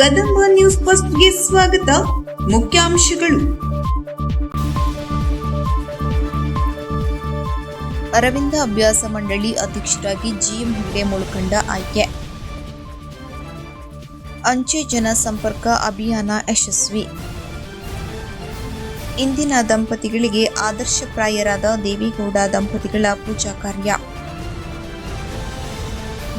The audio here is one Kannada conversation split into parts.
ಕದಂಬ ನ್ಯೂಸ್ ಫಸ್ಟ್ಗೆ ಸ್ವಾಗತ. ಮುಖ್ಯಾಂಶಗಳು. ಅರವಿಂದ ಅಭ್ಯಾಸ ಮಂಡಳಿ ಅಧ್ಯಕ್ಷರಾಗಿ ಜಿಎಂ ಹೆಗ್ಡೆ ಮುಳ್ಕಂಡ ಆಯ್ಕೆ. ಅಂಚೆ ಜನ ಸಂಪರ್ಕ ಅಭಿಯಾನ ಯಶಸ್ವಿ. ಇಂದಿನ ದಂಪತಿಗಳಿಗೆ ಆದರ್ಶಪ್ರಾಯರಾದ ದೇವೇಗೌಡ ದಂಪತಿಗಳ ಪೂಜಾ ಕಾರ್ಯ.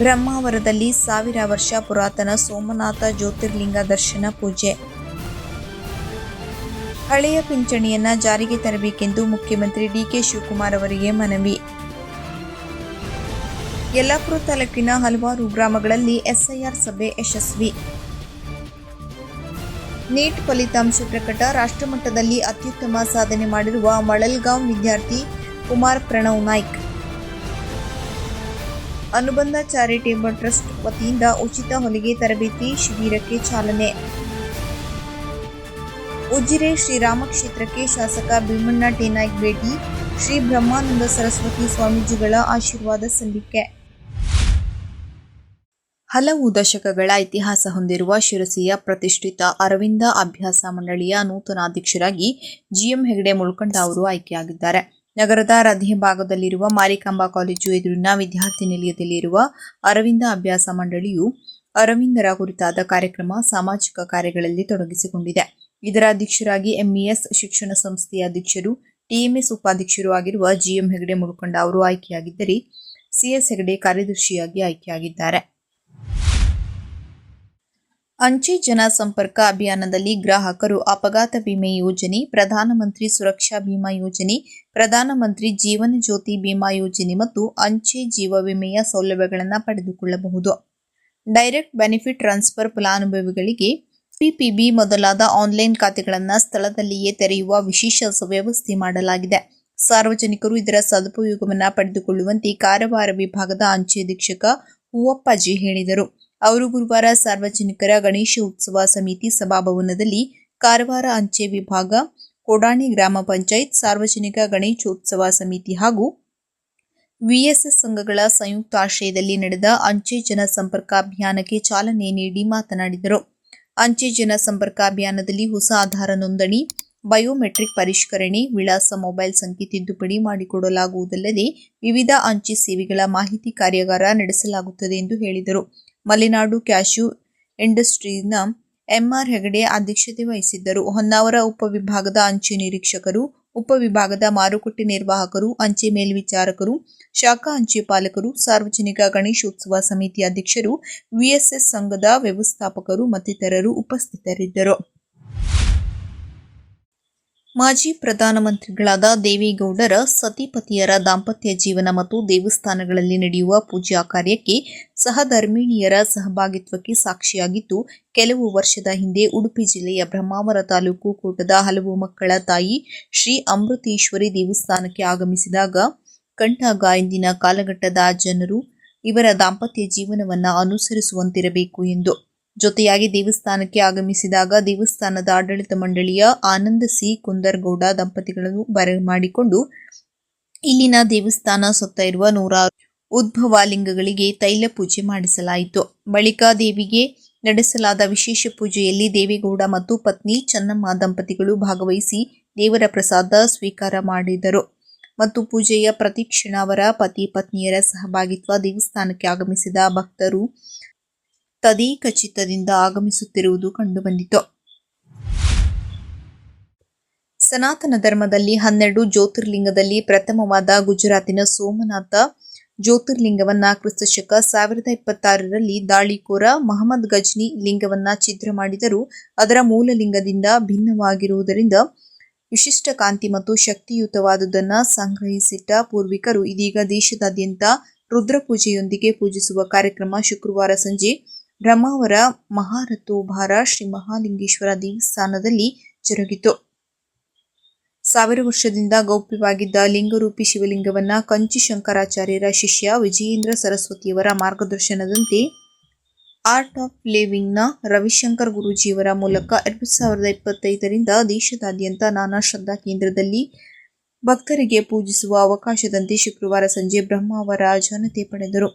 ಬ್ರಹ್ಮಾವರದಲ್ಲಿ 1000 ವರ್ಷ ಪುರಾತನ ಸೋಮನಾಥ ಜ್ಯೋತಿರ್ಲಿಂಗ ದರ್ಶನ ಪೂಜೆ. ಹಳೆಯ ಪಿಂಚಣಿಯನ್ನ ಜಾರಿಗೆ ತರಬೇಕೆಂದು ಮುಖ್ಯಮಂತ್ರಿ ಡಿಕೆ ಶಿವಕುಮಾರ್ ಅವರಿಗೆ ಮನವಿ. ಯಲ್ಲಾಪುರ ತಾಲೂಕಿನ ಹಲವಾರು ಗ್ರಾಮಗಳಲ್ಲಿ ಎಸ್ಐಆರ್ ಸಭೆ ಯಶಸ್ವಿ. ನೀಟ್ ಫಲಿತಾಂಶ ಪ್ರಕಟ. ರಾಷ್ಟ್ರಮಟ್ಟದಲ್ಲಿ ಅತ್ಯುತ್ತಮ ಸಾಧನೆ ಮಾಡಿರುವ ಮಳಲ್ಗಾಂವ್ ವಿದ್ಯಾರ್ಥಿ ಕುಮಾರ್ ಪ್ರಣವ್ ನಾಯ್ಕ್. ಅನುಬಂಧ ಚಾರಿಟೇಬಲ್ ಟ್ರಸ್ಟ್ ವತಿಯಿಂದ ಉಚಿತ ಹೊಲಿಗೆ ತರಬೇತಿ ಶಿಬಿರಕ್ಕೆ ಚಾಲನೆ. ಉಜಿರೆ ಶ್ರೀರಾಮ ಕ್ಷೇತ್ರಕ್ಕೆ ಶಾಸಕ ಭೀಮಣ್ಣ ಟೇನಾಯ್ಕ್ ಭೇಟಿ. ಶ್ರೀ ಬ್ರಹ್ಮಾನಂದ ಸರಸ್ವತಿ ಸ್ವಾಮೀಜಿಗಳ ಆಶೀರ್ವಾದ ಸಲ್ಲಿಕೆ. ಹಲವು ದಶಕಗಳ ಇತಿಹಾಸ ಹೊಂದಿರುವ ಶಿರಸಿಯ ಪ್ರತಿಷ್ಠಿತ ಅರವಿಂದ ಅಭ್ಯಾಸ ಮಂಡಳಿಯ ನೂತನ ಅಧ್ಯಕ್ಷರಾಗಿ ಜಿಎಂ ಹೆಗ್ಡೆ ಮುಳ್ಕಂಡ ಅವರು ಆಯ್ಕೆಯಾಗಿದ್ದಾರೆ. ನಗರದ ರಥೆ ಭಾಗದಲ್ಲಿರುವ ಮಾರಿಕಾಂಬಾ ಕಾಲೇಜು ಎದುರಿನ ವಿದ್ಯಾರ್ಥಿ ನಿಲಯದಲ್ಲಿರುವ ಅರವಿಂದ ಅಭ್ಯಾಸ ಮಂಡಳಿಯು ಅರವಿಂದರ ಕುರಿತಾದ ಕಾರ್ಯಕ್ರಮ, ಸಾಮಾಜಿಕ ಕಾರ್ಯಗಳಲ್ಲಿ ತೊಡಗಿಸಿಕೊಂಡಿದೆ. ಇದರ ಅಧ್ಯಕ್ಷರಾಗಿ ಎಂಇಎಸ್ ಶಿಕ್ಷಣ ಸಂಸ್ಥೆಯ ಅಧ್ಯಕ್ಷರು, ಟಿಎಂಎಸ್ ಉಪಾಧ್ಯಕ್ಷರು ಆಗಿರುವ ಜಿಎಂ ಹೆಗ್ಡೆ ಮುಳ್ಕಂಡ ಅವರು ಆಯ್ಕೆಯಾಗಿದ್ದರೆ, ಸಿಎಸ್ ಹೆಗ್ಡೆ ಕಾರ್ಯದರ್ಶಿಯಾಗಿ ಆಯ್ಕೆಯಾಗಿದ್ದಾರೆ. ಅಂಚೆ ಜನ ಸಂಪರ್ಕ ಅಭಿಯಾನದಲ್ಲಿ ಗ್ರಾಹಕರು ಅಪಘಾತ ವಿಮೆ ಯೋಜನೆ, ಪ್ರಧಾನಮಂತ್ರಿ ಸುರಕ್ಷಾ ಬಿಮಾ ಯೋಜನೆ, ಪ್ರಧಾನಮಂತ್ರಿ ಜೀವನ ಜ್ಯೋತಿ ಬಿಮಾ ಯೋಜನೆ ಮತ್ತು ಅಂಚೆ ಜೀವ ವಿಮೆಯ ಸೌಲಭ್ಯಗಳನ್ನು ಪಡೆದುಕೊಳ್ಳಬಹುದು. ಡೈರೆಕ್ಟ್ ಬೆನಿಫಿಟ್ ಟ್ರಾನ್ಸ್ಫರ್ ಫಲಾನುಭವಿಗಳಿಗೆ ಪಿಪಿಬಿ ಮೊದಲಾದ ಆನ್ಲೈನ್ ಖಾತೆಗಳನ್ನು ಸ್ಥಳದಲ್ಲಿಯೇ ತೆರೆಯುವ ವಿಶೇಷ ವ್ಯವಸ್ಥೆ ಮಾಡಲಾಗಿದೆ. ಸಾರ್ವಜನಿಕರು ಇದರ ಸದುಪಯೋಗವನ್ನು ಪಡೆದುಕೊಳ್ಳುವಂತೆ ಕಾರವಾರ ವಿಭಾಗದ ಅಂಚೆ ಅಧೀಕ್ಷಕ ಹೂವಪ್ಪಾಜಿ ಹೇಳಿದರು. ಅವರು ಗುರುವಾರ ಸಾರ್ವಜನಿಕರ ಗಣೇಶ ಉತ್ಸವ ಸಮಿತಿ ಸಭಾಭವನದಲ್ಲಿ ಕಾರವಾರ ಅಂಚೆ ವಿಭಾಗ, ಕೋಡಾಣಿ ಗ್ರಾಮ ಪಂಚಾಯತ್, ಸಾರ್ವಜನಿಕ ಗಣೇಶೋತ್ಸವ ಸಮಿತಿ ಹಾಗೂ ವಿಎಸ್ಎಸ್ ಸಂಘಗಳ ಸಂಯುಕ್ತ ಆಶ್ರಯದಲ್ಲಿ ನಡೆದ ಅಂಚೆ ಜನ ಸಂಪರ್ಕ ಅಭಿಯಾನಕ್ಕೆ ಚಾಲನೆ ನೀಡಿ ಮಾತನಾಡಿದರು. ಅಂಚೆ ಜನ ಸಂಪರ್ಕ ಅಭಿಯಾನದಲ್ಲಿ ಹೊಸ ಆಧಾರ ನೋಂದಣಿ, ಬಯೋಮೆಟ್ರಿಕ್ ಪರಿಷ್ಕರಣೆ, ವಿಳಾಸ, ಮೊಬೈಲ್ ಸಂಖ್ಯೆ ತಿದ್ದುಪಡಿ ಮಾಡಿಕೊಡಲಾಗುವುದಲ್ಲದೆ ವಿವಿಧ ಅಂಚೆ ಸೇವೆಗಳ ಮಾಹಿತಿ ಕಾರ್ಯಾಗಾರ ನಡೆಸಲಾಗುತ್ತದೆ ಎಂದು ಹೇಳಿದರು. ಮಲೆನಾಡು ಕ್ಯಾಶ್ಯೂ ಇಂಡಸ್ಟ್ರೀಸ್ನ ಎಂಆರ್ ಹೆಗಡೆ ಅಧ್ಯಕ್ಷತೆ ವಹಿಸಿದ್ದರು. ಹೊನ್ನಾವರ ಉಪವಿಭಾಗದ ಅಂಚೆ ನಿರೀಕ್ಷಕರು, ಉಪವಿಭಾಗದ ಮಾರುಕಟ್ಟೆ ನಿರ್ವಾಹಕರು, ಅಂಚೆ ಮೇಲ್ವಿಚಾರಕರು, ಶಾಖಾ ಅಂಚೆ ಪಾಲಕರು, ಸಾರ್ವಜನಿಕ ಗಣೇಶೋತ್ಸವ ಸಮಿತಿ ಅಧ್ಯಕ್ಷರು, ವಿಎಸ್ಎಸ್ ಸಂಘದ ವ್ಯವಸ್ಥಾಪಕರು ಮತ್ತಿತರರು ಉಪಸ್ಥಿತರಿದ್ದರು. ಮಾಜಿ ಪ್ರಧಾನಮಂತ್ರಿಗಳಾದ ದೇವೇಗೌಡರ ಸತಿಪತಿಯರ ದಾಂಪತ್ಯ ಜೀವನ ಮತ್ತು ದೇವಸ್ಥಾನಗಳಲ್ಲಿ ನಡೆಯುವ ಪೂಜಾ ಕಾರ್ಯಕ್ಕೆ ಸಹಧರ್ಮಿಣಿಯರ ಸಹಭಾಗಿತ್ವಕ್ಕೆ ಸಾಕ್ಷಿಯಾಗಿದ್ದು, ಕೆಲವು ವರ್ಷದ ಹಿಂದೆ ಉಡುಪಿ ಜಿಲ್ಲೆಯ ಬ್ರಹ್ಮಾವರ ತಾಲೂಕು ಕೋಟದ ಹಲವು ಮಕ್ಕಳ ತಾಯಿ ಶ್ರೀ ಅಮೃತೇಶ್ವರಿ ದೇವಸ್ಥಾನಕ್ಕೆ ಆಗಮಿಸಿದಾಗ ಕಂಡಾಗ ಇಂದಿನ ಕಾಲಘಟ್ಟದ ಜನರು ಇವರ ದಾಂಪತ್ಯ ಜೀವನವನ್ನು ಅನುಸರಿಸುವಂತಿರಬೇಕು ಎಂದು, ಜೊತೆಯಾಗಿ ದೇವಸ್ಥಾನಕ್ಕೆ ಆಗಮಿಸಿದಾಗ ದೇವಸ್ಥಾನದ ಆಡಳಿತ ಮಂಡಳಿಯ ಆನಂದ ಸಿ ಕುಂದರ್ಗೌಡ ದಂಪತಿಗಳನ್ನು ಬರಮಾಡಿಕೊಂಡು ಇಲ್ಲಿನ ದೇವಸ್ಥಾನ ಸುತ್ತ ಇರುವ 100 ಉದ್ಭವ ಲಿಂಗಗಳಿಗೆ ತೈಲ ಪೂಜೆ ಮಾಡಿಸಲಾಯಿತು. ಬಳಿಕ ದೇವಿಗೆ ನಡೆಸಲಾದ ವಿಶೇಷ ಪೂಜೆಯಲ್ಲಿ ದೇವೇಗೌಡ ಮತ್ತು ಪತ್ನಿ ಚೆನ್ನಮ್ಮ ದಂಪತಿಗಳು ಭಾಗವಹಿಸಿ ದೇವರ ಪ್ರಸಾದ ಸ್ವೀಕಾರ ಮಾಡಿದರು ಮತ್ತು ಪೂಜೆಯ ಪ್ರತಿಕ್ಷಣ ಅವರ ಪತಿ ಪತ್ನಿಯರ ಸಹಭಾಗಿತ್ವ ದೇವಸ್ಥಾನಕ್ಕೆ ಆಗಮಿಸಿದ ಭಕ್ತರು ತದೇಕ ಚಿತ್ತದಿಂದ ಆಗಮಿಸುತ್ತಿರುವುದು ಕಂಡುಬಂದಿತು. ಸನಾತನ ಧರ್ಮದಲ್ಲಿ 12 ಜ್ಯೋತಿರ್ಲಿಂಗದಲ್ಲಿ ಪ್ರಥಮವಾದ ಗುಜರಾತಿನ ಸೋಮನಾಥ ಜ್ಯೋತಿರ್ಲಿಂಗವನ್ನ ಕ್ರಿಸ್ತಶಕ 1026ರಲ್ಲಿ ದಾಳಿಕೋರ ಮಹಮ್ಮದ್ ಗಜ್ನಿ ಲಿಂಗವನ್ನ ಛಿದ್ರ ಮಾಡಿದರೂ ಅದರ ಮೂಲ ಲಿಂಗದಿಂದ ಭಿನ್ನವಾಗಿರುವುದರಿಂದ ವಿಶಿಷ್ಟ ಕಾಂತಿ ಮತ್ತು ಶಕ್ತಿಯುತವಾದುದನ್ನು ಸಂಗ್ರಹಿಸಿಟ್ಟ ಪೂರ್ವಿಕರು ಇದೀಗ ದೇಶದಾದ್ಯಂತ ರುದ್ರಪೂಜೆಯೊಂದಿಗೆ ಪೂಜಿಸುವ ಕಾರ್ಯಕ್ರಮ ಶುಕ್ರವಾರ ಸಂಜೆ ಬ್ರಹ್ಮಾವರ ಮಹಾರಥೋಬಾರ ಶ್ರೀ ಮಹಾಲಿಂಗೇಶ್ವರ ದೇವಸ್ಥಾನದಲ್ಲಿ ಜರುಗಿತು. 1000 ವರ್ಷದಿಂದ ಗೌಪ್ಯವಾಗಿದ್ದ ಲಿಂಗರೂಪಿ ಶಿವಲಿಂಗವನ್ನ ಕಂಚಿ ಶಂಕರಾಚಾರ್ಯರ ಶಿಷ್ಯ ವಿಜಯೇಂದ್ರ ಸರಸ್ವತಿಯವರ ಮಾರ್ಗದರ್ಶನದಂತೆ ಆರ್ಟ್ ಆಫ್ ಲಿವಿಂಗ್ನ ರವಿಶಂಕರ್ ಗುರೂಜಿಯವರ ಮೂಲಕ 2025ರಿಂದ ದೇಶದಾದ್ಯಂತ ನಾನಾ ಶ್ರದ್ಧಾ ಕೇಂದ್ರದಲ್ಲಿ ಭಕ್ತರಿಗೆ ಪೂಜಿಸುವ ಅವಕಾಶದಂತೆ ಶುಕ್ರವಾರ ಸಂಜೆ ಬ್ರಹ್ಮಾವರ ಜನತೆ ಪಡೆದರು.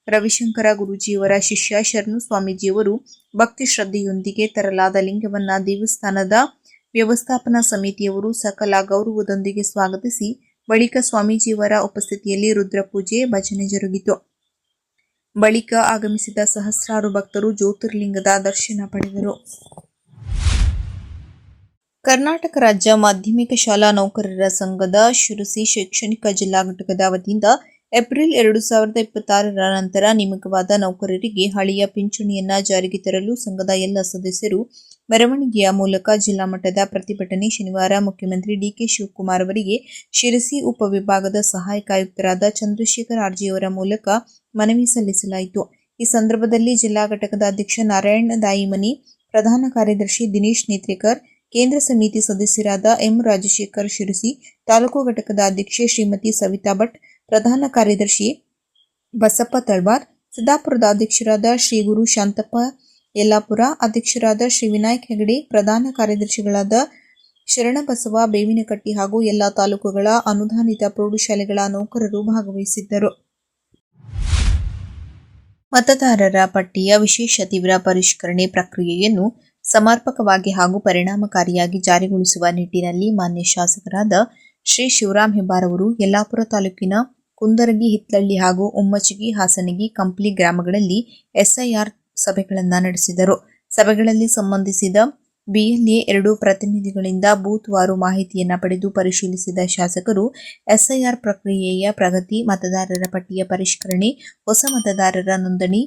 ರವಿಶಂಕರ ಗುರೂಜಿಯವರ ಶಿಷ್ಯ ಶರಣು ಸ್ವಾಮೀಜಿಯವರು ಭಕ್ತಿ ಶ್ರದ್ಧೆಯೊಂದಿಗೆ ತರಲಾದ ಲಿಂಗವನ್ನ ದೇವಸ್ಥಾನದ ವ್ಯವಸ್ಥಾಪನಾ ಸಮಿತಿಯವರು ಸಕಲ ಗೌರವದೊಂದಿಗೆ ಸ್ವಾಗತಿಸಿ ಬಳಿಕ ಸ್ವಾಮೀಜಿಯವರ ಉಪಸ್ಥಿತಿಯಲ್ಲಿ ರುದ್ರಪೂಜೆ ಭಜನೆ ಜರುಗಿತು. ಬಳಿಕ ಆಗಮಿಸಿದ ಸಹಸ್ರಾರು ಭಕ್ತರು ಜ್ಯೋತಿರ್ಲಿಂಗದ ದರ್ಶನ ಪಡೆದರು. ಕರ್ನಾಟಕ ರಾಜ್ಯ ಮಾಧ್ಯಮಿಕ ಶಾಲಾ ನೌಕರರ ಸಂಘದ ಶಿರಸಿ ಶೈಕ್ಷಣಿಕ ಜಿಲ್ಲಾ ಘಟಕದ ವತಿಯಿಂದ ಏಪ್ರಿಲ್ 2026ರ ನಂತರ ನೇಮಕವಾದ ನೌಕರರಿಗೆ ಹಳೆಯ ಪಿಂಚಣಿಯನ್ನ ಜಾರಿಗೆ ತರಲು ಸಂಘದ ಎಲ್ಲ ಸದಸ್ಯರು ಮೆರವಣಿಗೆಯ ಮೂಲಕ ಜಿಲ್ಲಾ ಮಟ್ಟದ ಪ್ರತಿಭಟನೆ ಶನಿವಾರ ಮುಖ್ಯಮಂತ್ರಿ ಡಿಕೆ ಶಿವಕುಮಾರ್ ಅವರಿಗೆ ಶಿರಸಿ ಉಪವಿಭಾಗದ ಸಹಾಯಕ ಆಯುಕ್ತರಾದ ಚಂದ್ರಶೇಖರ್ ಆರ್ಜಿಯವರ ಮೂಲಕ ಮನವಿ ಸಲ್ಲಿಸಲಾಯಿತು. ಈ ಸಂದರ್ಭದಲ್ಲಿ ಜಿಲ್ಲಾ ಘಟಕದ ಅಧ್ಯಕ್ಷ ನಾರಾಯಣ ದಾಯಿಮನಿ, ಪ್ರಧಾನ ಕಾರ್ಯದರ್ಶಿ ದಿನೇಶ್ ನೇತ್ರೇಕರ್, ಕೇಂದ್ರ ಸಮಿತಿ ಸದಸ್ಯರಾದ ಎಂ ರಾಜಶೇಖರ್ ಶಿರಸಿ, ತಾಲೂಕು ಘಟಕದ ಅಧ್ಯಕ್ಷೆ ಶ್ರೀಮತಿ ಸವಿತಾ ಭಟ್, ಪ್ರಧಾನ ಕಾರ್ಯದರ್ಶಿ ಬಸಪ್ಪ ತಳವಾರ್, ಸಿದ್ದಾಪುರದ ಅಧ್ಯಕ್ಷರಾದ ಶ್ರೀ ಗುರು ಶಾಂತಪ್ಪ ಯಲ್ಲಾಪುರ, ಅಧ್ಯಕ್ಷರಾದ ಶ್ರೀ ವಿನಾಯಕ್ ಹೆಗಡೆ, ಪ್ರಧಾನ ಕಾರ್ಯದರ್ಶಿಗಳಾದ ಶರಣಬಸವ ಬೇವಿನಕಟ್ಟಿ ಹಾಗೂ ಎಲ್ಲಾ ತಾಲೂಕುಗಳ ಅನುದಾನಿತ ಪ್ರೌಢಶಾಲೆಗಳ ನೌಕರರು ಭಾಗವಹಿಸಿದ್ದರು. ಮತದಾರರ ಪಟ್ಟಿಯ ವಿಶೇಷ ತೀವ್ರ ಪರಿಷ್ಕರಣೆ ಪ್ರಕ್ರಿಯೆಯನ್ನು ಸಮರ್ಪಕವಾಗಿ ಹಾಗೂ ಪರಿಣಾಮಕಾರಿಯಾಗಿ ಜಾರಿಗೊಳಿಸುವ ನಿಟ್ಟಿನಲ್ಲಿ ಮಾನ್ಯ ಶಾಸಕರಾದ ಶ್ರೀ ಶಿವರಾಂ ಹೆಬ್ಬಾರ್ ಅವರು ಯಲ್ಲಾಪುರ ತಾಲೂಕಿನ ಕುಂದರಗಿ, ಹಿತ್ಲಳ್ಳಿ ಹಾಗೂ ಉಮ್ಮಚಗಿ, ಹಾಸನಗಿ, ಕಂಪ್ಲಿ ಗ್ರಾಮಗಳಲ್ಲಿ ಎಸ್ಐಆರ್ ಸಭೆಗಳನ್ನು ನಡೆಸಿದರು. ಸಭೆಗಳಲ್ಲಿ ಸಂಬಂಧಿಸಿದ BLA 2 ಪ್ರತಿನಿಧಿಗಳಿಂದ ಬೂತ್ ವಾರು ಮಾಹಿತಿಯನ್ನು ಪಡೆದು ಪರಿಶೀಲಿಸಿದ ಶಾಸಕರು ಎಸ್ಐಆರ್ ಪ್ರಕ್ರಿಯೆಯ ಪ್ರಗತಿ, ಮತದಾರರ ಪಟ್ಟಿಯ ಪರಿಷ್ಕರಣೆ, ಹೊಸ ಮತದಾರರ ನೋಂದಣಿ,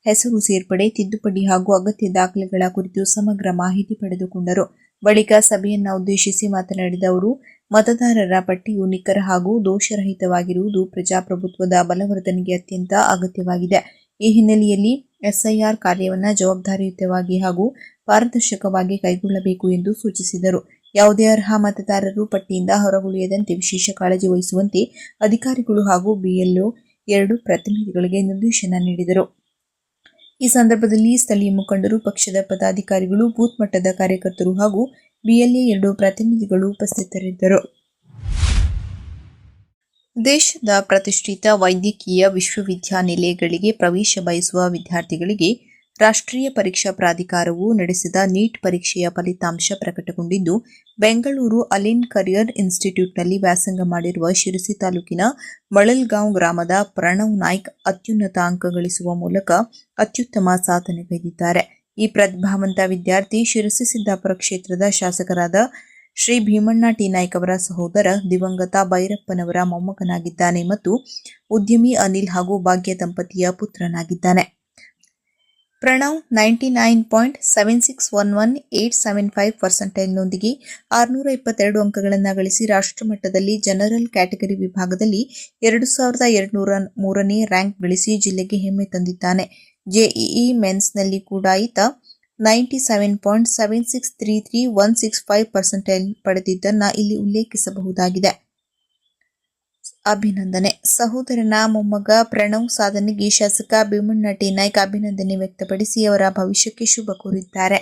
ಹೆಸರು ಸೇರ್ಪಡೆ, ತಿದ್ದುಪಡಿ ಹಾಗೂ ಅಗತ್ಯ ದಾಖಲೆಗಳ ಕುರಿತು ಸಮಗ್ರ ಮಾಹಿತಿ ಪಡೆದುಕೊಂಡರು. ಬಳಿಕ ಸಭೆಯನ್ನ ಉದ್ದೇಶಿಸಿ ಮಾತನಾಡಿದ ಅವರು, ಮತದಾರರ ಪಟ್ಟಿಯು ನಿಖರ ಹಾಗೂ ದೋಷರಹಿತವಾಗಿರುವುದು ಪ್ರಜಾಪ್ರಭುತ್ವದ ಬಲವರ್ಧನೆಗೆ ಅತ್ಯಂತ ಅಗತ್ಯವಾಗಿದೆ. ಈ ಹಿನ್ನೆಲೆಯಲ್ಲಿ ಎಸ್ಐಆರ್ ಕಾರ್ಯವನ್ನು ಜವಾಬ್ದಾರಿಯುತವಾಗಿ ಹಾಗೂ ಪಾರದರ್ಶಕವಾಗಿ ಕೈಗೊಳ್ಳಬೇಕು ಎಂದು ಸೂಚಿಸಿದರು. ಯಾವುದೇ ಅರ್ಹ ಮತದಾರರು ಪಟ್ಟಿಯಿಂದ ಹೊರಗುಳಿಯದಂತೆ ವಿಶೇಷ ಕಾಳಜಿ ವಹಿಸುವಂತೆ ಅಧಿಕಾರಿಗಳು ಹಾಗೂ BLO 2 ಪ್ರತಿನಿಧಿಗಳಿಗೆ ನಿರ್ದೇಶನ ನೀಡಿದರು. ಈ ಸಂದರ್ಭದಲ್ಲಿ ಸ್ಥಳೀಯ ಮುಖಂಡರು, ಪಕ್ಷದ ಪದಾಧಿಕಾರಿಗಳು, ಬೂತ್ ಮಟ್ಟದ ಕಾರ್ಯಕರ್ತರು ಹಾಗೂ BLA 2 ಪ್ರತಿನಿಧಿಗಳು ಉಪಸ್ಥಿತರಿದ್ದರು. ದೇಶದ ಪ್ರತಿಷ್ಠಿತ ವೈದ್ಯಕೀಯ ವಿಶ್ವವಿದ್ಯಾನಿಲಯಗಳಿಗೆ ಪ್ರವೇಶ ಬಯಸುವ ವಿದ್ಯಾರ್ಥಿಗಳಿಗೆ ರಾಷ್ಟ್ರೀಯ ಪರೀಕ್ಷಾ ಪ್ರಾಧಿಕಾರವು ನಡೆಸಿದ ನೀಟ್ ಪರೀಕ್ಷೆಯ ಫಲಿತಾಂಶ ಪ್ರಕಟಗೊಂಡಿದ್ದು, ಬೆಂಗಳೂರು ಅಲಿನ್ ಕರಿಯರ್ ಇನ್ಸ್ಟಿಟ್ಯೂಟ್ನಲ್ಲಿ ವ್ಯಾಸಂಗ ಮಾಡಿರುವ ಶಿರಸಿ ತಾಲೂಕಿನ ಮಳಲ್ಗಾಂವ್ ಗ್ರಾಮದ ಪ್ರಣವ್ ನಾಯ್ಕ್ ಅತ್ಯುನ್ನತ ಅಂಕ ಗಳಿಸುವ ಮೂಲಕ ಅತ್ಯುತ್ತಮ ಸಾಧನೆಗೈದಿದ್ದಾರೆ. ಈ ಪ್ರತಿಭಾವಂತ ವಿದ್ಯಾರ್ಥಿ ಶಿರಸಿ ಸಿದ್ದಾಪುರ ಕ್ಷೇತ್ರದ ಶಾಸಕರಾದ ಶ್ರೀ ಭೀಮಣ್ಣ ಟಿ ನಾಯ್ಕ್ ಅವರ ಸಹೋದರ ದಿವಂಗತ ಭೈರಪ್ಪನವರ ಮೊಮ್ಮಗನಾಗಿದ್ದಾನೆ ಮತ್ತು ಉದ್ಯಮಿ ಅನಿಲ್ ಹಾಗೂ ಭಾಗ್ಯ ದಂಪತಿಯ ಪುತ್ರನಾಗಿದ್ದಾನೆ. ಪ್ರಣವ್ 99.7611,875 ನೊಂದಿಗೆ 622 ಅಂಕಗಳನ್ನು ಗಳಿಸಿ ರಾಷ್ಟ್ರಮಟ್ಟದಲ್ಲಿ ಜನರಲ್ ಕ್ಯಾಟಗರಿ ವಿಭಾಗದಲ್ಲಿ 2203ನೇ ರ್ಯಾಂಕ್ ಗಳಿಸಿ ಜಿಲ್ಲೆಗೆ ಹೆಮ್ಮೆ ತಂದಿದ್ದಾನೆ. JEE ಮೇನ್ಸ್ನಲ್ಲಿ ಕೂಡ ಈತ 97.7633165% ಪಡೆದಿದ್ದನ್ನು ಇಲ್ಲಿ ಉಲ್ಲೇಖಿಸಬಹುದಾಗಿದೆ. ಅಭಿನಂದನೆ. ಸಹೋದರನ ಮೊಮ್ಮಗ ಪ್ರಣವ್ ಸಾಧನೆಗೆ ಶಾಸಕ ಭೀಮಣ್ಣ ಟಿ ನಾಯ್ಕ್ ಅಭಿನಂದನೆ ವ್ಯಕ್ತಪಡಿಸಿ ಅವರ ಭವಿಷ್ಯಕ್ಕೆ ಶುಭ ಕೋರಿದ್ದಾರೆ.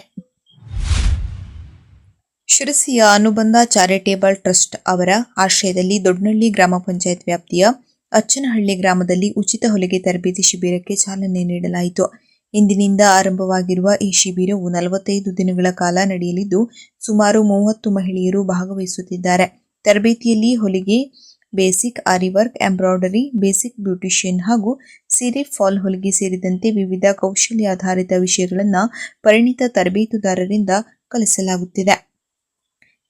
ಶಿರಸಿಯ ಅನುಬಂಧ ಚಾರಿಟೇಬಲ್ ಟ್ರಸ್ಟ್ ಅವರ ಆಶ್ರಯದಲ್ಲಿ ದೊಡ್ಡನಹಳ್ಳಿ ಗ್ರಾಮ ಪಂಚಾಯತ್ ವ್ಯಾಪ್ತಿಯ ಅಚ್ಚನಹಳ್ಳಿ ಗ್ರಾಮದಲ್ಲಿ ಉಚಿತ ಹೊಲಿಗೆ ತರಬೇತಿ ಶಿಬಿರಕ್ಕೆ ಚಾಲನೆ ನೀಡಲಾಯಿತು. ಇಂದಿನಿಂದ ಆರಂಭವಾಗಿರುವ ಈ ಶಿಬಿರವು 45 ದಿನಗಳ ಕಾಲ ನಡೆಯಲಿದ್ದು, ಸುಮಾರು 30 ಮಹಿಳೆಯರು ಭಾಗವಹಿಸುತ್ತಿದ್ದಾರೆ. ತರಬೇತಿಯಲ್ಲಿ ಹೊಲಿಗೆ, ಬೇಸಿಕ್ ಆರಿವರ್ಕ್, ಎಂಬ್ರಾಯ್ಡರಿ, ಬೇಸಿಕ್ ಬ್ಯೂಟಿಷಿಯನ್ ಹಾಗೂ ಸೀರೆ ಫಾಲ್ ಹೊಲಿಗೆ ಸೇರಿದಂತೆ ವಿವಿಧ ಕೌಶಲ್ಯಾಧಾರಿತ ವಿಷಯಗಳನ್ನು ಪರಿಣಿತ ತರಬೇತುದಾರರಿಂದ ಕಲಿಸಲಾಗುತ್ತಿದೆ.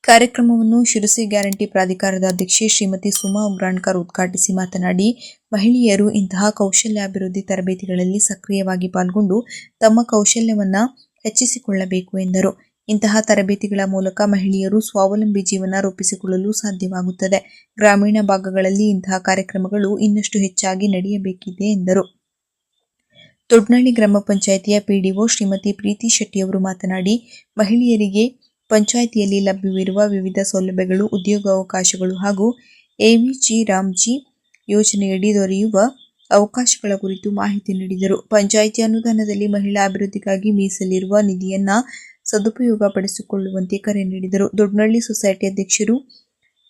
ಕಾರ್ಯಕ್ರಮವನ್ನು ಶಿರಸಿ ಗ್ಯಾರಂಟಿ ಪ್ರಾಧಿಕಾರದ ಅಧ್ಯಕ್ಷೆ ಶ್ರೀಮತಿ ಸುಮಾ ಉಗ್ರಾಣ್ಕರ್ ಉದ್ಘಾಟಿಸಿ ಮಾತನಾಡಿ, ಮಹಿಳೆಯರು ಇಂತಹ ಕೌಶಲ್ಯಾಭಿವೃದ್ಧಿ ತರಬೇತಿಗಳಲ್ಲಿ ಸಕ್ರಿಯವಾಗಿ ಪಾಲ್ಗೊಂಡು ತಮ್ಮ ಕೌಶಲ್ಯವನ್ನು ಹೆಚ್ಚಿಸಿಕೊಳ್ಳಬೇಕು ಎಂದರು. ಇಂತಹ ತರಬೇತಿಗಳ ಮೂಲಕ ಮಹಿಳೆಯರು ಸ್ವಾವಲಂಬಿ ಜೀವನ ರೂಪಿಸಿಕೊಳ್ಳಲು ಸಾಧ್ಯವಾಗುತ್ತದೆ. ಗ್ರಾಮೀಣ ಭಾಗಗಳಲ್ಲಿ ಇಂತಹ ಕಾರ್ಯಕ್ರಮಗಳು ಇನ್ನಷ್ಟು ಹೆಚ್ಚಾಗಿ ನಡೆಯಬೇಕಿದೆ ಎಂದರು. ದೊಡ್ಡನಹಳ್ಳಿ ಗ್ರಾಮ ಪಂಚಾಯಿತಿಯ PDO ಶ್ರೀಮತಿ ಪ್ರೀತಿ ಶೆಟ್ಟಿಯವರು ಮಾತನಾಡಿ, ಮಹಿಳೆಯರಿಗೆ ಪಂಚಾಯಿತಿಯಲ್ಲಿ ಲಭ್ಯವಿರುವ ವಿವಿಧ ಸೌಲಭ್ಯಗಳು, ಉದ್ಯೋಗಾವಕಾಶಗಳು ಹಾಗೂ AVG ರಾಮ್ಜಿ ಯೋಜನೆಯಡಿ ದೊರೆಯುವ ಅವಕಾಶಗಳ ಕುರಿತು ಮಾಹಿತಿ ನೀಡಿದರು. ಪಂಚಾಯಿತಿ ಅನುದಾನದಲ್ಲಿ ಮಹಿಳಾ ಅಭಿವೃದ್ಧಿಗಾಗಿ ಮೀಸಲಿರುವ ನಿಧಿಯನ್ನು ಸದುಪಯೋಗ ಪಡಿಸಿಕೊಳ್ಳುವಂತೆ ಕರೆ ನೀಡಿದರು. ದೊಡ್ಡನಹಳ್ಳಿ ಸೊಸೈಟಿ ಅಧ್ಯಕ್ಷರು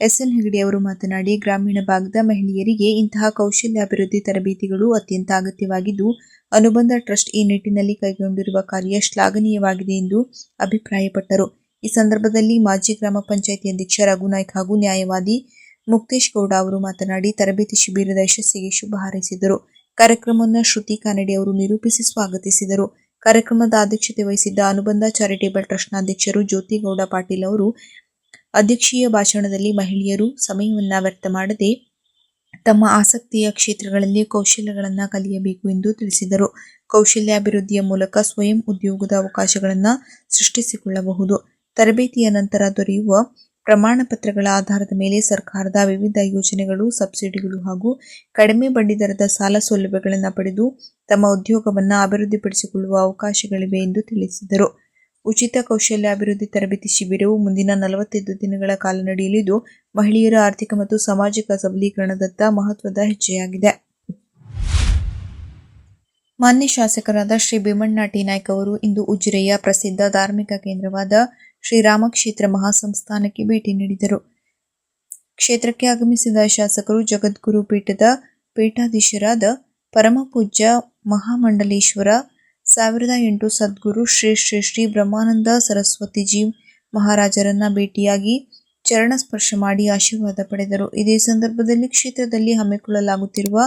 ಎಸ್ಎನ್ ಹೆಗಡೆ ಅವರು ಮಾತನಾಡಿ, ಗ್ರಾಮೀಣ ಭಾಗದ ಮಹಿಳೆಯರಿಗೆ ಇಂತಹ ಕೌಶಲ್ಯಾಭಿವೃದ್ಧಿ ತರಬೇತಿಗಳು ಅತ್ಯಂತ ಅಗತ್ಯವಾಗಿದ್ದು, ಅನುಬಂಧ ಟ್ರಸ್ಟ್ ಈ ನಿಟ್ಟಿನಲ್ಲಿ ಕೈಗೊಂಡಿರುವ ಕಾರ್ಯ ಶ್ಲಾಘನೀಯವಾಗಿದೆ ಎಂದು ಅಭಿಪ್ರಾಯಪಟ್ಟರು. ಈ ಸಂದರ್ಭದಲ್ಲಿ ಮಾಜಿ ಗ್ರಾಮ ಪಂಚಾಯಿತಿ ಅಧ್ಯಕ್ಷ ರಘುನಾಯ್ಕ್ ಹಾಗೂ ನ್ಯಾಯವಾದಿ ಮುಕ್ತೇಶ್ ಗೌಡ ಅವರು ಮಾತನಾಡಿ, ತರಬೇತಿ ಶಿಬಿರದ ಯಶಸ್ಸಿಗೆ ಶುಭ ಹಾರೈಸಿದರು. ಕಾರ್ಯಕ್ರಮವನ್ನು ಶ್ರುತಿ ಕಾನಡೆ ಅವರು ನಿರೂಪಿಸಿ ಸ್ವಾಗತಿಸಿದರು. ಕಾರ್ಯಕ್ರಮದ ಅಧ್ಯಕ್ಷತೆ ವಹಿಸಿದ್ದ ಅನುಬಂಧ ಚಾರಿಟೇಬಲ್ ಟ್ರಸ್ಟ್ನ ಅಧ್ಯಕ್ಷರು ಜ್ಯೋತಿಗೌಡ ಪಾಟೀಲ್ ಅವರು ಅಧ್ಯಕ್ಷೀಯ ಭಾಷಣದಲ್ಲಿ ಮಹಿಳೆಯರು ಸಮಯವನ್ನು ವ್ಯರ್ಥ ಮಾಡದೆ ತಮ್ಮ ಆಸಕ್ತಿಯ ಕ್ಷೇತ್ರಗಳಲ್ಲಿ ಕೌಶಲ್ಯಗಳನ್ನು ಕಲಿಯಬೇಕು ಎಂದು ತಿಳಿಸಿದರು. ಕೌಶಲ್ಯಾಭಿವೃದ್ಧಿಯ ಮೂಲಕ ಸ್ವಯಂ ಉದ್ಯೋಗದ ಅವಕಾಶಗಳನ್ನು ಸೃಷ್ಟಿಸಿಕೊಳ್ಳಬಹುದು. ತರಬೇತಿಯ ನಂತರ ದೊರೆಯುವ ಪ್ರಮಾಣ ಪತ್ರಗಳ ಆಧಾರದ ಮೇಲೆ ಸರ್ಕಾರದ ವಿವಿಧ ಯೋಜನೆಗಳು, ಸಬ್ಸಿಡಿಗಳು ಹಾಗೂ ಕಡಿಮೆ ಬಡ್ಡಿ ದರದ ಸಾಲ ಸೌಲಭ್ಯಗಳನ್ನು ಪಡೆದು ತಮ್ಮ ಉದ್ಯೋಗವನ್ನು ಅಭಿವೃದ್ಧಿಪಡಿಸಿಕೊಳ್ಳುವ ಅವಕಾಶಗಳಿವೆ ಎಂದು ತಿಳಿಸಿದರು. ಉಚಿತ ಕೌಶಲ್ಯಾಭಿವೃದ್ಧಿ ತರಬೇತಿ ಶಿಬಿರವು ಮುಂದಿನ 45 ದಿನಗಳ ಕಾಲ ನಡೆಯಲಿದ್ದು, ಮಹಿಳೆಯರ ಆರ್ಥಿಕ ಮತ್ತು ಸಾಮಾಜಿಕ ಸಬಲೀಕರಣದತ್ತ ಮಹತ್ವದ ಹೆಜ್ಜೆಯಾಗಿದೆ. ಮಾನ್ಯ ಶಾಸಕರಾದ ಶ್ರೀ ಭೀಮಣ್ಣ ಟಿ ನಾಯ್ಕ ಅವರು ಇಂದು ಉಜಿರೆಯ ಪ್ರಸಿದ್ಧ ಧಾರ್ಮಿಕ ಕೇಂದ್ರವಾದ ಶ್ರೀರಾಮಕ್ಷೇತ್ರ ಮಹಾಸಂಸ್ಥಾನಕ್ಕೆ ಭೇಟಿ ನೀಡಿದರು. ಕ್ಷೇತ್ರಕ್ಕೆ ಆಗಮಿಸಿದ ಶಾಸಕರು ಜಗದ್ಗುರು ಪೀಠದ ಪೀಠಾಧೀಶರಾದ ಪರಮಪೂಜ್ಯ ಮಹಾಮಂಡಲೇಶ್ವರ 1008 ಸದ್ಗುರು ಶ್ರೀ ಶ್ರೀ ಶ್ರೀ ಬ್ರಹ್ಮಾನಂದ ಸರಸ್ವತಿಜಿ ಮಹಾರಾಜರನ್ನ ಭೇಟಿಯಾಗಿ ಚರಣ ಸ್ಪರ್ಶ ಮಾಡಿ ಆಶೀರ್ವಾದ ಪಡೆದರು. ಇದೇ ಸಂದರ್ಭದಲ್ಲಿ ಕ್ಷೇತ್ರದಲ್ಲಿ ಹಮ್ಮಿಕೊಳ್ಳಲಾಗುತ್ತಿರುವ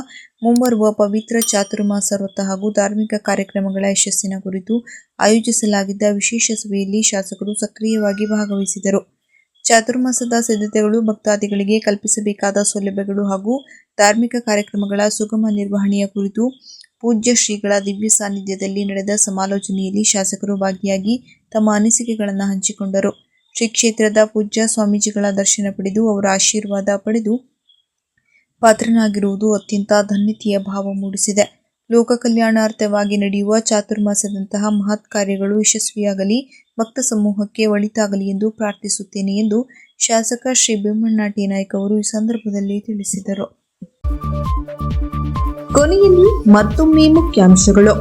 ಮುಂಬರುವ ಪವಿತ್ರ ಚಾತುರ್ಮಾಸ ವ್ರತ ಹಾಗೂ ಧಾರ್ಮಿಕ ಕಾರ್ಯಕ್ರಮಗಳ ಯಶಸ್ಸಿನ ಕುರಿತು ಆಯೋಜಿಸಲಾಗಿದ್ದ ವಿಶೇಷ ಸಭೆಯಲ್ಲಿ ಶಾಸಕರು ಸಕ್ರಿಯವಾಗಿ ಭಾಗವಹಿಸಿದರು. ಚಾತುರ್ಮಾಸದ ಸಿದ್ಧತೆಗಳು, ಭಕ್ತಾದಿಗಳಿಗೆ ಕಲ್ಪಿಸಬೇಕಾದ ಸೌಲಭ್ಯಗಳು ಹಾಗೂ ಧಾರ್ಮಿಕ ಕಾರ್ಯಕ್ರಮಗಳ ಸುಗಮ ನಿರ್ವಹಣೆಯ ಕುರಿತು ಪೂಜ್ಯ ಶ್ರೀಗಳ ದಿವ್ಯ ಸಾನ್ನಿಧ್ಯದಲ್ಲಿ ನಡೆದ ಸಮಾಲೋಚನೆಯಲ್ಲಿ ಶಾಸಕರು ಭಾಗಿಯಾಗಿ ತಮ್ಮ ಅನಿಸಿಕೆಗಳನ್ನು ಹಂಚಿಕೊಂಡರು. ಶ್ರೀ ಕ್ಷೇತ್ರದ ಪೂಜ್ಯ ಸ್ವಾಮೀಜಿಗಳ ದರ್ಶನ ಪಡೆದು ಅವರ ಆಶೀರ್ವಾದ ಪಡೆದು ಪಾತ್ರನಾಗಿರುವುದು ಅತ್ಯಂತ ಧನ್ಯತೆಯ ಭಾವ ಮೂಡಿಸಿದೆ. ಲೋಕ ಕಲ್ಯಾಣಾರ್ಥವಾಗಿ ನಡೆಯುವ ಚಾತುರ್ಮಾಸದಂತಹ ಮಹತ್ ಕಾರ್ಯಗಳು ಯಶಸ್ವಿಯಾಗಲಿ, ಭಕ್ತ ಸಮೂಹಕ್ಕೆ ಒಳಿತಾಗಲಿ ಎಂದು ಪ್ರಾರ್ಥಿಸುತ್ತೇನೆ ಎಂದು ಶಾಸಕ ಶ್ರೀ ಭೀಮಣ್ಣ ಟಿ ನಾಯ್ಕ ಅವರು ಈ ಸಂದರ್ಭದಲ್ಲಿ ತಿಳಿಸಿದರು. ಕೊನೆಯಲ್ಲಿ ಮತ್ತೊಮ್ಮೆ ಮುಖ್ಯಾಂಶಗಳು.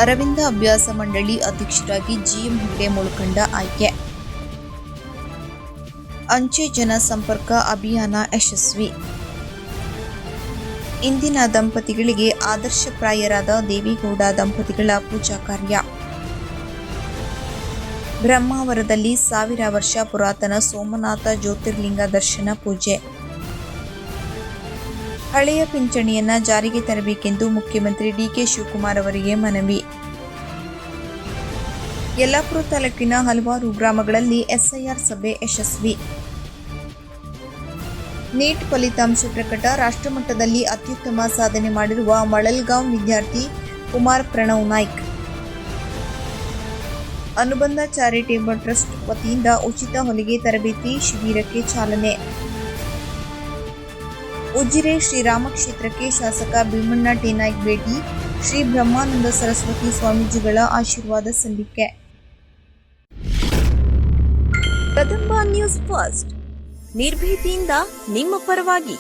ಅರವಿಂದ ಅಭ್ಯಾಸ ಮಂಡಳಿ ಅಧ್ಯಕ್ಷರಾಗಿ ಜಿಎಂ ಹೆಗಡೆ ಮುಳಖಂಡ ಆಯ್ಕೆ. ಅಂಚೆ ಜನ ಸಂಪರ್ಕ ಅಭಿಯಾನ ಯಶಸ್ವಿ. ಇಂದಿನ ದಂಪತಿಗಳಿಗೆ ಆದರ್ಶಪ್ರಾಯರಾದ ದೇವೇಗೌಡ ದಂಪತಿಗಳ ಪೂಜಾ ಕಾರ್ಯ. ಬ್ರಹ್ಮಾವರದಲ್ಲಿ 1000 ವರ್ಷ ಪುರಾತನ ಸೋಮನಾಥ ಜ್ಯೋತಿರ್ಲಿಂಗ ದರ್ಶನ ಪೂಜೆ. ಹಳೆಯ ಪಿಂಚಣಿಯನ್ನ ಜಾರಿಗೆ ತರಬೇಕೆಂದು ಮುಖ್ಯಮಂತ್ರಿ ಡಿಕೆ ಶಿವಕುಮಾರ್ ಅವರಿಗೆ ಮನವಿ. ಯಲ್ಲಾಪುರ ತಾಲೂಕಿನ ಹಲವಾರು ಗ್ರಾಮಗಳಲ್ಲಿ ಎಸ್ಐಆರ್ ಸಭೆ ಯಶಸ್ವಿ. ನೀಟ್ ಫಲಿತಾಂಶ ಪ್ರಕಟ. ರಾಷ್ಟ್ರಮಟ್ಟದಲ್ಲಿ ಅತ್ಯುತ್ತಮ ಸಾಧನೆ ಮಾಡಿರುವ ಮಳಲ್ಗಾಂವ್ ವಿದ್ಯಾರ್ಥಿ ಕುಮಾರ್ ಪ್ರಣವ್ ನಾಯ್ಕ್. ಅನುಬಂಧ ಚಾರಿಟೇಬಲ್ ಟ್ರಸ್ಟ್ ವತಿಯಿಂದ ಉಚಿತ ಹೊಲಿಗೆ ತರಬೇತಿ ಶಿಬಿರಕ್ಕೆ ಚಾಲನೆ. ಉಜಿರೆ ಶ್ರೀರಾಮಕ್ಷೇತ್ರಕ್ಕೆ ಶಾಸಕ ಭೀಮಣ್ಣ ಟಿ ನಾಯ್ಕ್ ಭೇಟಿ. ಶ್ರೀ ಬ್ರಹ್ಮಾನಂದ ಸರಸ್ವತಿ ಸ್ವಾಮೀಜಿಗಳ ಆಶೀರ್ವಾದ ಸಲ್ಲಿಕೆ. ಕದಂಬ ನ್ಯೂಸ್ ಫಸ್ಟ್, ನಿರ್ಭೀತಿಯಿಂದ ನಿಮ್ಮ ಪರವಾಗಿ.